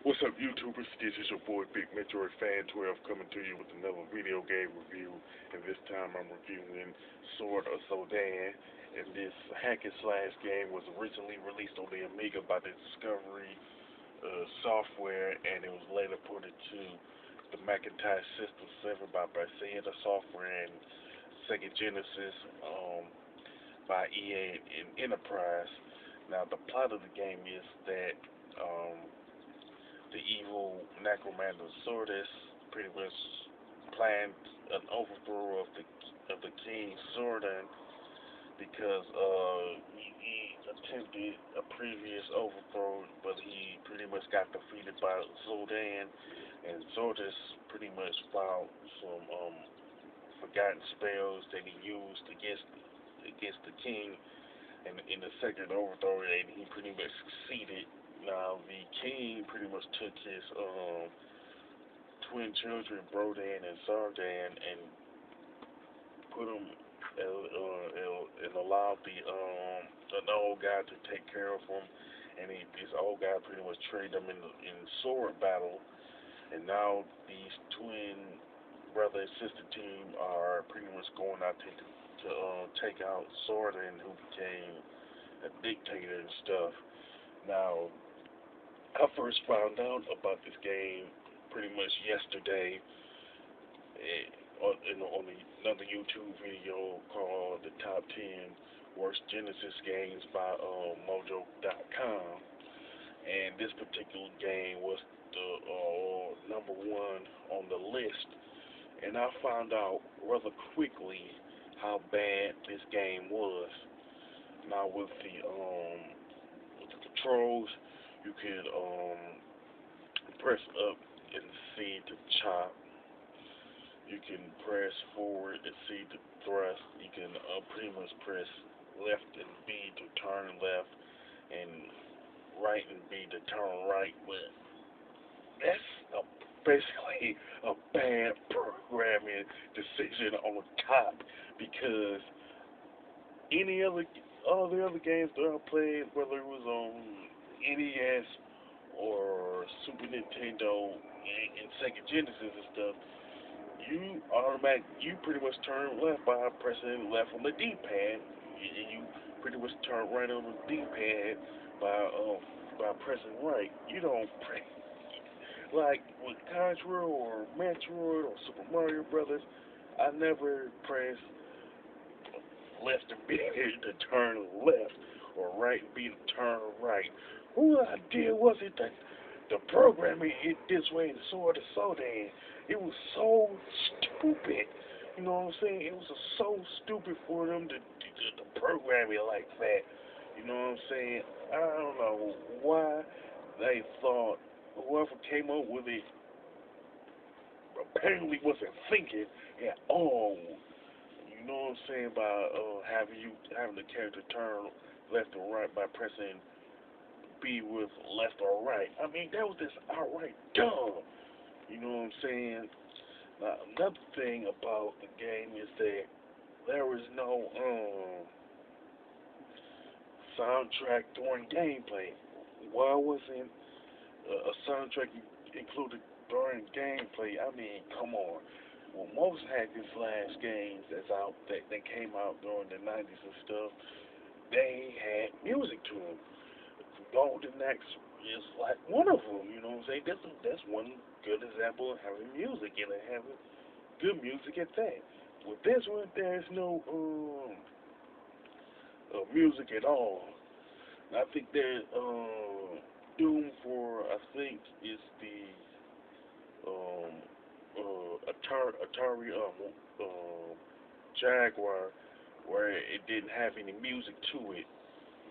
What's up, YouTubers? This is your boy Big Metroid Fan 12 coming to you with another video game review. And this time I'm reviewing Sword of Sodan. And this hack and slash game was originally released on the Amiga by the Discovery software, and it was later ported to the Macintosh System 7 by Bethesda software and Sega Genesis by EA and Innerprise. Now the plot of the game is that um, the evil necromancer Sordis pretty much planned an overthrow of the king Sodan because he attempted a previous overthrow, but he pretty much got defeated by Sodan, and Sordis pretty much found some forgotten spells that he used against the king in the second overthrow, and he pretty much succeeded. Now the king pretty much took his twin children, Brodan and Sardan, and put them and allowed an old guy to take care of them, and this old guy pretty much trained them in sword battle, and now these twin brother and sister team are pretty much going out to take out Sodan, who became a dictator and stuff. Now, I first found out about this game pretty much yesterday on another YouTube video called the Top 10 Worst Genesis Games by Mojo.com. And this particular game was the number one on the list. And I found out rather quickly how bad this game was. Now with the controls, you could press up and C to chop. You can press forward and C to thrust. You can pretty much press left and B to turn left, and right and B to turn right. But that's basically a bad programming decision on top, because any other all the other games that I played, whether it was on NES or Super Nintendo and Sega Genesis and stuff, you pretty much turn left by pressing left on the D-pad, and you pretty much turn right on the D-pad by pressing right. You don't press like with Contra or Metroid or Super Mario Brothers. I never pressed left and B to turn left, or right and B to turn right. Whose idea was it that the programming it this way in Sword of Sodan? It was so stupid. You know what I'm saying? It was so stupid for them to program it like that. You know what I'm saying? I don't know why they thought whoever came up with it apparently wasn't thinking at all. You know what I'm saying? By having the character turn left or right by pressing B with left or right. I mean, that was just outright dumb. You know what I'm saying? Now, another thing about the game is that there was no soundtrack during gameplay. Why wasn't a soundtrack included during gameplay? I mean, come on. Well, most hack and slash games that came out during the 90s and stuff, they had music to them. Golden Axe is like one of them. You know what I'm saying? That's one good example of having music and having good music at that. With this one, there's no music at all. I think they're doomed for. I think is the Atari Jaguar, where it didn't have any music to it.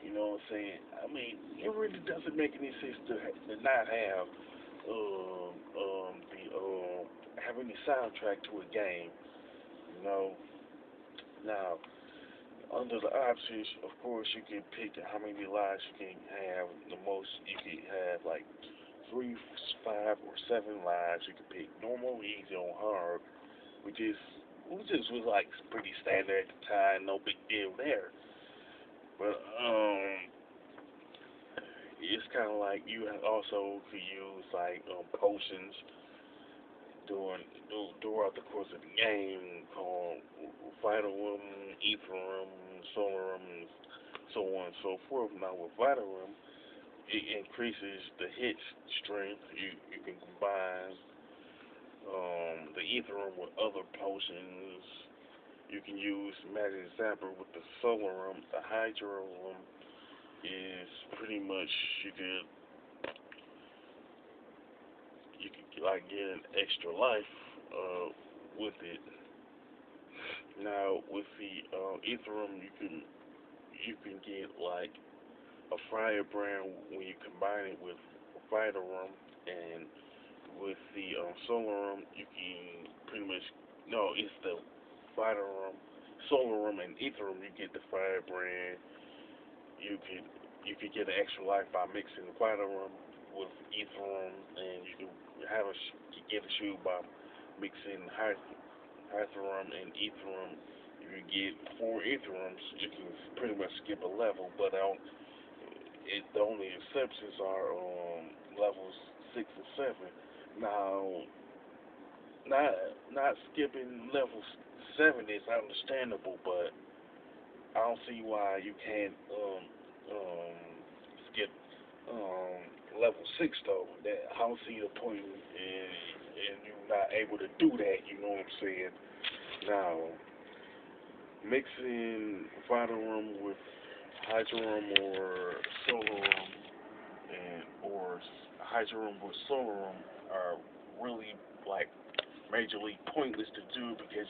You know what I'm saying? I mean, it really doesn't make any sense to not have the have any soundtrack to a game. You know. Now, under the options, of course, you can pick how many lives you can have. The most you can have like 3, 5, or 7 lives. You can pick normal, easy, or hard, which is was like pretty standard at the time. No big deal there. But it's kind of like you also could use like potions throughout the course of the game called Vitarum, Etherum, Solarum, so on and so forth. Now with Vitarum, it increases the hit strength. You can combine the Etherum with other potions. You can use Magic Zapper with the Solarum. The Hydrorum is pretty much you could like get an extra life with it. Now with the Ethereum, you can get like a firebrand when you combine it with Vitarum, and with the Solarum, you can pretty much no, it's the Vitarum, Solarum, and Ethereum. You get the firebrand. You could you could get an extra life by mixing the Vitarum with Ethereum, and you can get a shield by mixing Hytherum and Ethereum. If you get four Ethereums, you can pretty much skip a level, but the only exceptions are levels 6 and 7. Now, not skipping level 7 is understandable, but I don't see why you can't skip level 6 though. That I don't see the point in you not able to do that. You know what I'm saying? Now, mixing Vitarum with Hydrorum or Solarum or Hydrorum with Solarum are really like majorly pointless to do because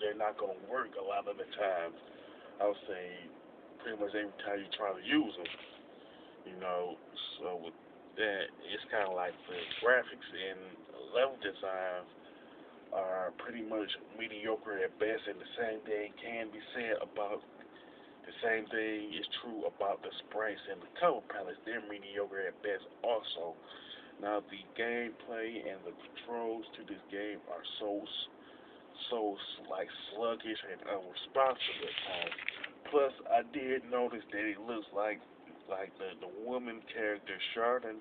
they're not gonna work a lot of the times. I would say pretty much every time you try to use them, you know. So with that, it's kind of like the graphics and level design are pretty much mediocre at best, and the same thing can be said about the same thing is true about the sprites and the color palettes. They're mediocre at best also. Now the gameplay and the controls to this game are so like sluggish and unresponsive at times. Plus, I did notice that it looks like the woman character Sodan.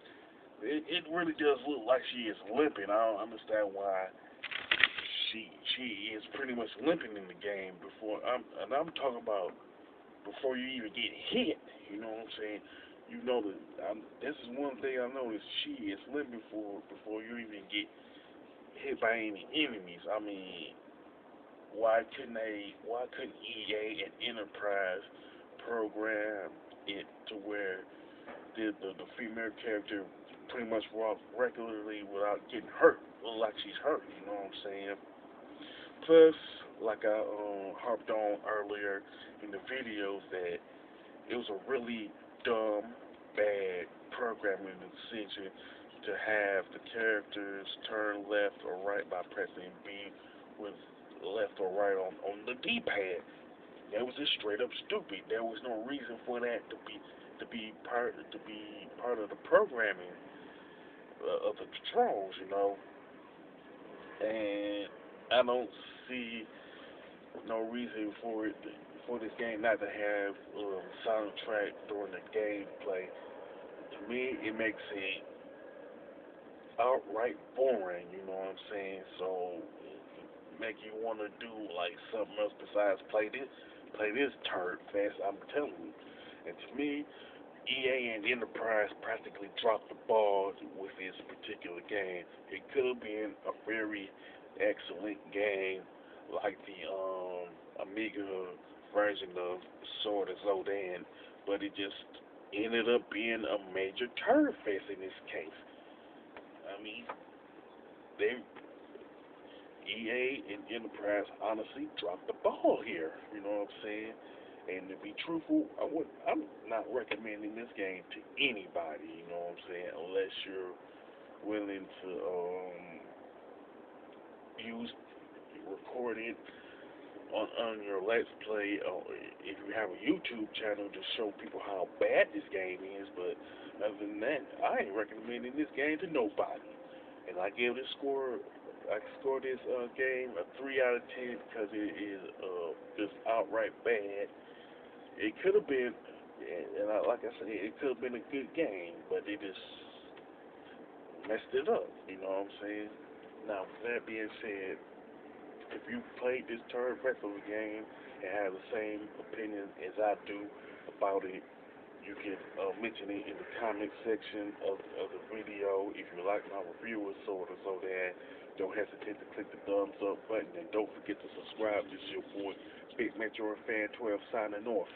It really does look like she is limping. I don't understand why she is pretty much limping in the game I'm talking about before you even get hit. You know what I'm saying? You know that this is one thing I noticed. She is limping before you even get hit by any enemies. I mean, why couldn't EA and Innerprise program it to where the female character pretty much walk regularly without getting hurt, look like she's hurt, you know what I'm saying? Plus, like I harped on earlier in the videos, that it was a really dumb, bad programming decision to have the characters turn left or right by pressing B with left or right on the D-pad. That was just straight up stupid. There was no reason for that to be part of the programming of the controls, you know. And I don't see no reason for this game not to have soundtrack during the gameplay. To me, it makes it outright boring. You know what I'm saying? So make you want to do like something else besides play this turd fest. I'm telling you. And to me, EA and Enterprise practically dropped the ball with this particular game. It could have been a very excellent game, like the Amiga version of Sword of Sodan, but it just ended up being a major turd fest in this case. I mean, they EA and Enterprise honestly dropped the ball here. You know what I'm saying? And to be truthful, I'm not recommending this game to anybody. You know what I'm saying? Unless you're willing to use record it on your Let's Play, or if you have a YouTube channel to show people how bad this game is. But other than that, I ain't recommending this game to nobody. And I give this score. I score this game a 3 out of 10 because it is just outright bad. It could have been And like I said, it could have been a good game, but they just messed it up. You know what I'm saying? Now, with that being said, if you played this third Wrestler game and have the same opinion as I do about it, you can mention it in the comment section of the video. If you like my review of Sword or Sodan, don't hesitate to click the thumbs up button, and don't forget to subscribe. This is your boy, Big Metroid Fan 12 signing off.